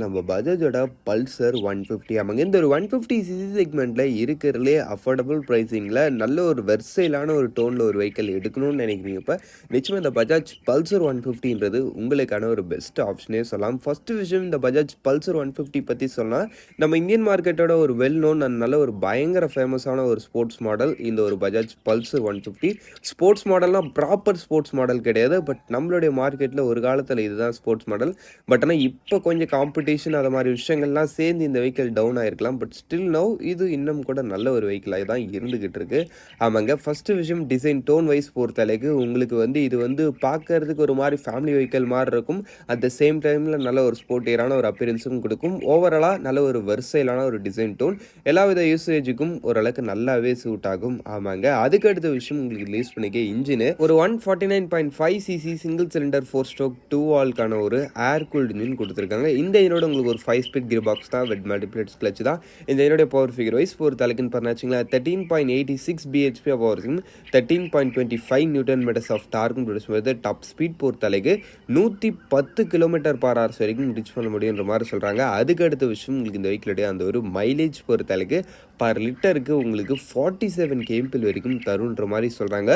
நம்ம பஜாஜோட பல்சர் 150 ஆமாங்க. இந்த ஒரு 150 சிசி செக்மெண்ட்ல இருக்கிறதுலே அஃபோர்டபுள் பிரைசிங்ல நல்ல ஒரு வெர்சைலான ஒரு டோன்ல ஒரு வெஹிக்கிள் எடுக்கணும்னு நினைக்கிறீங்கப்ப, நிச்சயமா இந்த பஜாஜ் பல்சர் 150ன்றது உங்களுக்கான ஒரு பெஸ்ட் ஆப்ஷனே சொல்லலாம். ஃபர்ஸ்ட் விஷயம் இந்த பஜாஜ் பல்சர் 150 பத்தி சொன்னா, நம்ம இந்தியன் மார்க்கெட்டோட ஒரு வெல் நோன் அண்ட் நல்ல ஒரு பயங்கர ஃபேமஸான ஒரு ஸ்போர்ட்ஸ் மாடல் இந்த ஒரு பஜாஜ் பல்சர் 150. ஸ்போர்ட்ஸ் மாடல்னா ப்ராப்பர் ஸ்போர்ட்ஸ் மாடல் கிடையாது. பட் நம்மளுடைய மார்க்கெட்ல ஒரு காலத்துல இதுதான் ஸ்போர்ட்ஸ் மாடல். பட் ஆனா இப்போ கொஞ்சம் காம்படிஷன் அது மாதிரி விஷயங்கள்லாம் சேர்ந்து இந்த வெஹிக்கிள் டவுன் ஆயிருக்கலாம். பட் ஸ்டில் நவ் இது இன்னும் கூட நல்ல ஒரு வெஹிக்கிளாக தான் இருந்துகிட்டு இருக்கு. ஆமாங்க, ஃபர்ஸ்ட் விஷயம் டிசைன் டோன் வைஸ் பொறுத்தளவுக்கு உங்களுக்கு இது பார்க்கறதுக்கு ஒரு மாதிரி ஃபேமிலி வெஹிக்கிள் மாதிரி இருக்கும். அட் த சேம் டைமில் நல்ல ஒரு ஸ்போர்ட்டியரான ஒரு அப்பியரன்ஸும் கொடுக்கும். ஓவராலாக நல்ல ஒரு வெர்சைலான ஒரு டிசைன் டோன் எல்லா வித யூசேஜுக்கும் ஓரளவுக்கு நல்லாவே சூட் ஆகும். ஆமாங்க, அதுக்கு அடுத்த விஷயம் உங்களுக்கு ரிலீஸ் பண்ணிக்க இன்ஜின் ஒரு 149.5 சிசி சிங்கிள் சிலிண்டர் 4 ஸ்ட்ரோக் 2 வால்கான ஒரு ஏர் கூல்டு இன்ஜின் கொடுத்துருக்காங்க. இந்த இதனோட உங்களுக்கு ஒரு 5 ஸ்பீட் கியர் பாக்ஸ் தான், வெட் மல்டிபிளேட்ஸ் கிளச் தான். இந்த இதனுடைய பவர் ஃபிகர் வைஸ் பொறுத்தளவுக்குன்னு பண்ணாச்சுங்களா 13.86 பிஹெச்பி பவர் இருக்கும், 13.25 நியூட்டன் மீட்டர்ஸ் ஆஃப் டார்க்கும் ப்ரொடியூஸ் பண்ணுறது. டாப் ஸ்பீட் பொறுத்தளவுக்கு 110 km/h வரைக்கும் ரீச் பண்ண முடியுன்ற மாதிரி சொல்கிறாங்க. அதுக்கு அடுத்த விஷயம் உங்களுக்கு இந்த வெஹிக்கிளுடைய அந்த ஒரு மைலேஜ் பொறுத்தளவுக்கு பர் லிட்டருக்கு உங்களுக்கு 47 kmpl வரைக்கும் தருன்ற மாதிரி சொல்கிறாங்க.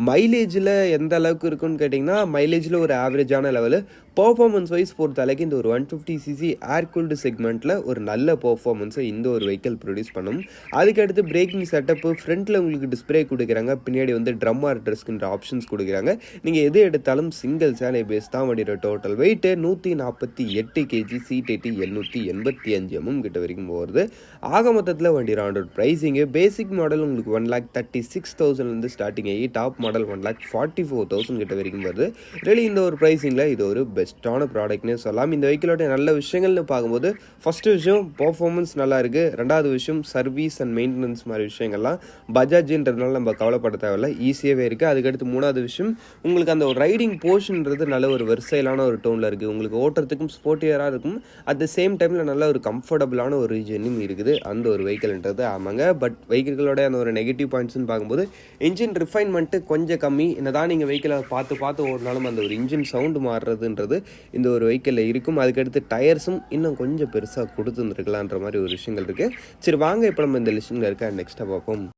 மைலேஜில் எந்த அளவுக்கு இருக்குன்னு கேட்டிங்கன்னா, மைலேஜில் ஒரு ஆவரேஜான லெவலு. பர்ஃபார்மன்ஸ் வைஸ் பொறுத்தளவுக்கு இந்த ஒரு 150 சிசி ஏர் கூல்டு செக்மெண்ட்டில் ஒரு நல்ல பர்ஃபார்மன்ஸை இந்த ஒரு வெஹிக்கிள் ப்ரொடியூஸ் பண்ணும். அதுக்கடுத்து பிரேக்கிங் செட்டப்பு ஃப்ரண்ட்டில் உங்களுக்கு டிஸ்பிளே கொடுக்குறாங்க, பின்னாடி ட்ரம் ஆர்டர்ஸ்க்குன்ற ஆப்ஷன்ஸ் கொடுக்குறாங்க. நீங்கள் எது எடுத்தாலும் சிங்கிள் சேனை பேஸ் தான். வண்டியோட total weight 148 kg, seat 785 mm கிட்ட வரைக்கும் போகிறது. ஆக மொத்தத்தில் வண்டியோட ப்ரைஸிங்கு பேசிக் மாடல் உங்களுக்கு 1,36,000 ஸ்டார்டிங் ஆகி டாப் மாடல் 1,44,000 கிட்ட வரைக்கும் வருது. ரெலி இந்த ஒரு ப்ரைஸிங்கில் இது ஒரு பெஸ்ட்டான ப்ராடக்ட்னே சொல்லலாம். இந்த வெஹிக்கிளோட நல்ல விஷயங்கள்னு பார்க்கும்போது ஃபஸ்ட்டு விஷயம் பர்ஃபார்மன்ஸ் நல்லா இருக்குது. ரெண்டாவது விஷயம் சர்வீஸ் அண்ட் மெயின்டெனன்ஸ் மாதிரி விஷயங்கள்லாம் பஜாஜ்ன்றதுனால நம்ம கவலைப்பட தேவையில்ல, ஈஸியாகவே இருக்குது. அதுக்கடுத்து மூணாவது விஷயம் உங்களுக்கு அந்த ஒரு ரைடிங் போர்ஷன்றது நல்ல ஒரு வெர்சைலான ஒரு டோனில் இருக்குது. உங்களுக்கு ஓட்டுறதுக்கும் ஸ்போர்ட்டியராக இருக்கும். அட் த சேம் டைமில் நல்ல ஒரு கம்ஃபர்டபுளான ஒரு ரீஜனும் இருக்குது அந்த ஒரு வெஹிக்கிள்ன்றது. ஆமாங்க, பட் வெஹிக்கிளோட அந்த ஒரு நெகட்டிவ் பாயிண்ட்ஸ்னு பார்க்கும்போது இன்ஜின் ரிஃபைன்மெண்ட்டு கொஞ்சம் கம்மி. என்னதான் நீங்கள் வெஹிக்கிளை பார்த்து ஓடினாலும் அந்த ஒரு இன்ஜின் சவுண்டு மாறுறதுன்றது இந்த ஒரு வெஹிக்கிளில் இருக்கும். அதுக்கடுத்து டயர்ஸும் இன்னும் கொஞ்சம் பெருசாக கொடுத்துருந்துருக்கலான்ற மாதிரி ஒரு விஷயங்கள் இருக்குது. சரி வாங்க இப்போ நம்ம இந்த லிஸ்டில் இருக்க நெக்ஸ்ட்டாக பார்ப்போம்.